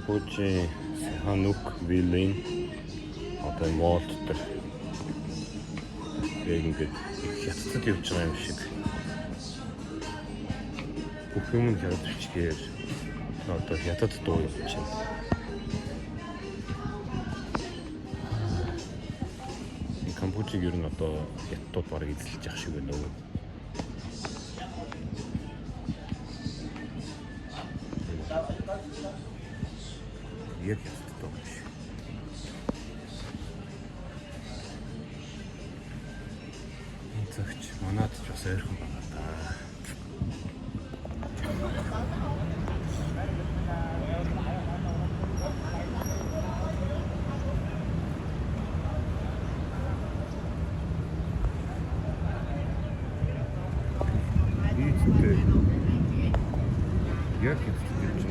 Кампужийн Сиханук, Вилэн одоо мод дээр яг ингээд хятадд явж байгаа юм шиг бүх юм нь хятад бичгээр одоо хятад дуу юм чинь. Кампужийг ер нь одоо хятадууд бараг эзэлж явах шиг байна уу? Яг хятадтай юм шиг. Энэ цагч манад ч бас ойрхон байна та. Яг хятад гэж